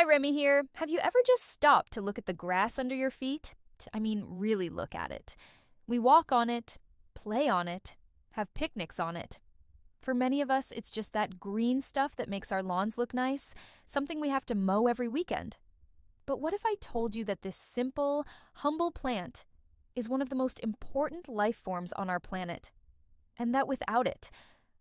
Remy here. Have you ever just stopped to look at the grass under your feet? I mean, really look at it. We walk on it, play on it, have picnics on it. For many of us, it's just that green stuff that makes our lawns look nice, something we have to mow every weekend. But what if I told you that this simple, humble plant is one of the most important life forms on our planet? And that without it,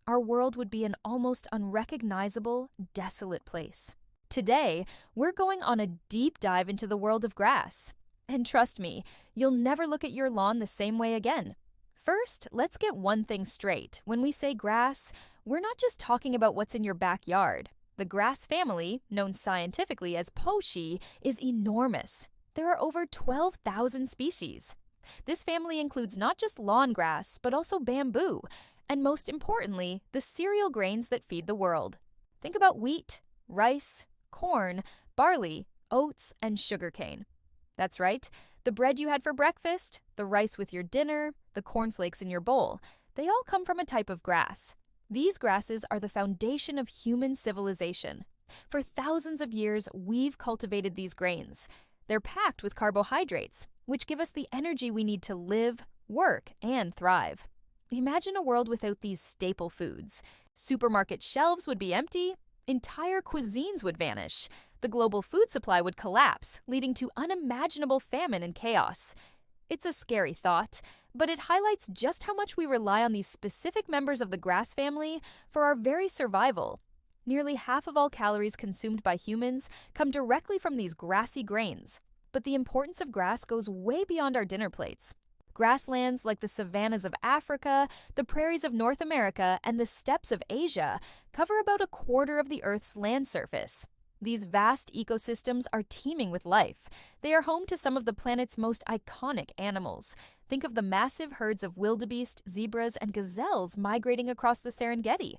our world would be an almost unrecognizable, desolate place. Today, we're going on a deep dive into the world of grass. And trust me, you'll never look at your lawn the same way again. First, let's get one thing straight. When we say grass, we're not just talking about what's in your backyard. The grass family, known scientifically as poaceae, is enormous. There are over 12,000 species. This family includes not just lawn grass, but also bamboo, and most importantly, the cereal grains that feed the world. Think about wheat, rice, corn, barley, oats, and sugarcane. That's right, the bread you had for breakfast, the rice with your dinner, the cornflakes in your bowl, they all come from a type of grass. These grasses are the foundation of human civilization. For thousands of years, we've cultivated these grains. They're packed with carbohydrates, which give us the energy we need to live, work, and thrive. Imagine a world without these staple foods. Supermarket shelves would be empty, entire cuisines would vanish, the global food supply would collapse, leading to unimaginable famine and chaos. It's a scary thought, but it highlights just how much we rely on these specific members of the grass family for our very survival. Nearly half of all calories consumed by humans come directly from these grassy grains. But the importance of grass goes way beyond our dinner plates. Grasslands like the savannas of Africa, the prairies of North America, and the steppes of Asia cover about a quarter of the Earth's land surface. These vast ecosystems are teeming with life. They are home to some of the planet's most iconic animals. Think of the massive herds of wildebeest, zebras, and gazelles migrating across the Serengeti.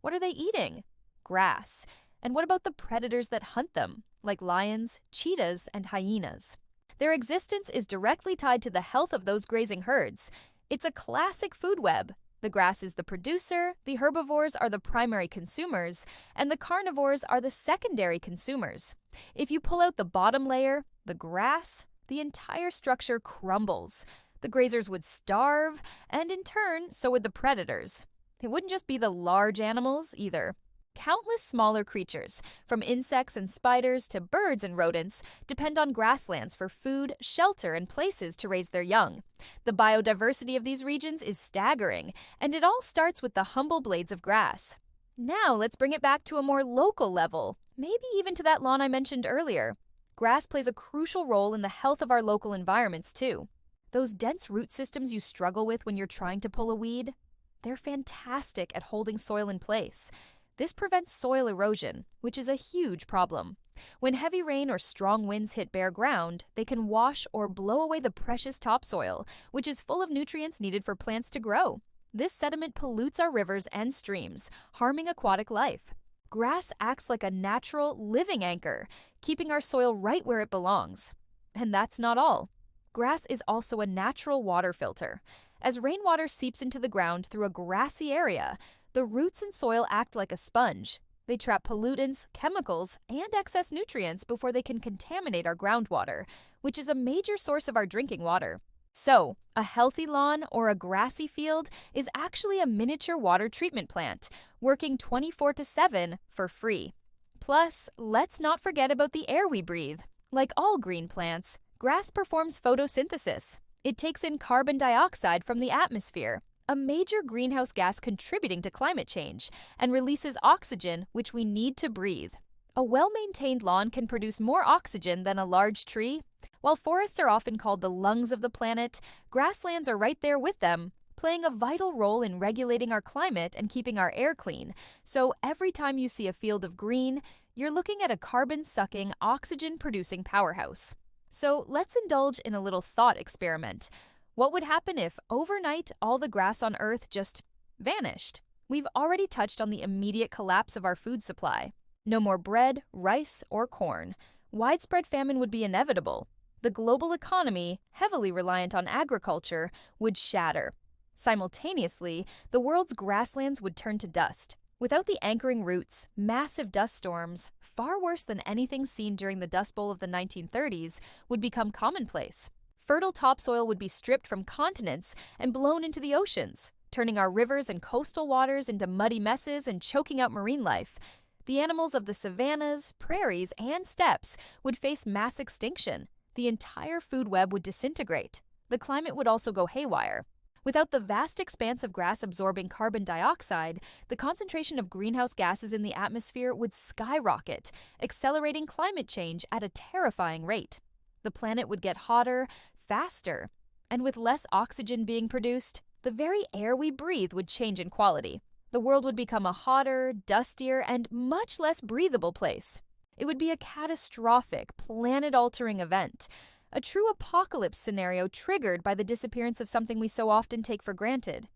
What are they eating? Grass. And what about the predators that hunt them, like lions, cheetahs, and hyenas? Their existence is directly tied to the health of those grazing herds. It's a classic food web. The grass is the producer, the herbivores are the primary consumers, and the carnivores are the secondary consumers. If you pull out the bottom layer, the grass, the entire structure crumbles. The grazers would starve, and in turn, so would the predators. It wouldn't just be the large animals either. Countless smaller creatures, from insects and spiders to birds and rodents, depend on grasslands for food, shelter, and places to raise their young. The biodiversity of these regions is staggering, and it all starts with the humble blades of grass. Now let's bring it back to a more local level, maybe even to that lawn I mentioned earlier. Grass plays a crucial role in the health of our local environments too. Those dense root systems you struggle with when you're trying to pull a weed, they're fantastic at holding soil in place. This prevents soil erosion, which is a huge problem. When heavy rain or strong winds hit bare ground, they can wash or blow away the precious topsoil, which is full of nutrients needed for plants to grow. This sediment pollutes our rivers and streams, harming aquatic life. Grass acts like a natural, living anchor, keeping our soil right where it belongs. And that's not all. Grass is also a natural water filter. As rainwater seeps into the ground through a grassy area, the roots and soil act like a sponge. They trap pollutants, chemicals, and excess nutrients before they can contaminate our groundwater, which is a major source of our drinking water. So, a healthy lawn or a grassy field is actually a miniature water treatment plant, working 24/7 for free. Plus, let's not forget about the air we breathe. Like all green plants, grass performs photosynthesis. It takes in carbon dioxide from the atmosphere, a major greenhouse gas contributing to climate change, and releases oxygen, which we need to breathe. A well-maintained lawn can produce more oxygen than a large tree. While forests are often called the lungs of the planet, grasslands are right there with them, playing a vital role in regulating our climate and keeping our air clean. So every time you see a field of green, you're looking at a carbon-sucking, oxygen-producing powerhouse. So let's indulge in a little thought experiment. What would happen if, overnight, all the grass on Earth just vanished? We've already touched on the immediate collapse of our food supply. No more bread, rice, or corn. Widespread famine would be inevitable. The global economy, heavily reliant on agriculture, would shatter. Simultaneously, the world's grasslands would turn to dust. Without the anchoring roots, massive dust storms, far worse than anything seen during the Dust Bowl of the 1930s, would become commonplace. Fertile topsoil would be stripped from continents and blown into the oceans, turning our rivers and coastal waters into muddy messes and choking out marine life. The animals of the savannas, prairies, and steppes would face mass extinction. The entire food web would disintegrate. The climate would also go haywire. Without the vast expanse of grass absorbing carbon dioxide, the concentration of greenhouse gases in the atmosphere would skyrocket, accelerating climate change at a terrifying rate. The planet would get hotter, faster, and with less oxygen being produced, the very air we breathe would change in quality. The world would become a hotter, dustier, and much less breathable place. It would be a catastrophic, planet-altering event, a true apocalypse scenario triggered by the disappearance of something we so often take for granted.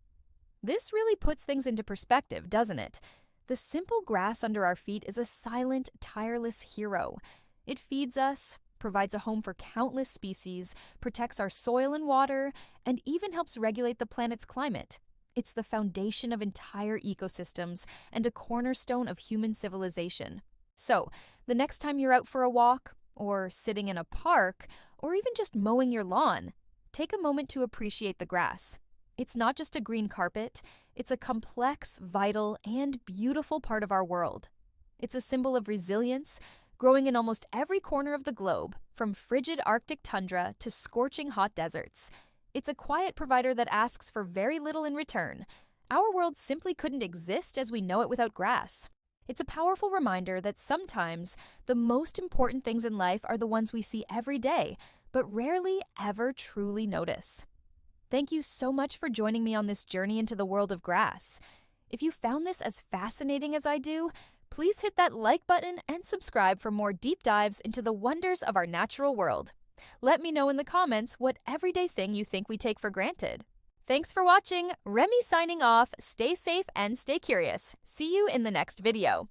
This really puts things into perspective, doesn't it? The simple grass under our feet is a silent, tireless hero. It feeds us, provides a home for countless species, protects our soil and water, and even helps regulate the planet's climate. It's the foundation of entire ecosystems and a cornerstone of human civilization. So, the next time you're out for a walk, or sitting in a park, or even just mowing your lawn, take a moment to appreciate the grass. It's not just a green carpet, it's a complex, vital, and beautiful part of our world. It's a symbol of resilience, growing in almost every corner of the globe, from frigid Arctic tundra to scorching hot deserts. It's a quiet provider that asks for very little in return. Our world simply couldn't exist as we know it without grass. It's a powerful reminder that sometimes the most important things in life are the ones we see every day, but rarely ever truly notice. Thank you so much for joining me on this journey into the world of grass. If you found this as fascinating as I do, please hit that like button and subscribe for more deep dives into the wonders of our natural world. Let me know in the comments what everyday thing you think we take for granted. Thanks for watching. Remy signing off. Stay safe and stay curious. See you in the next video.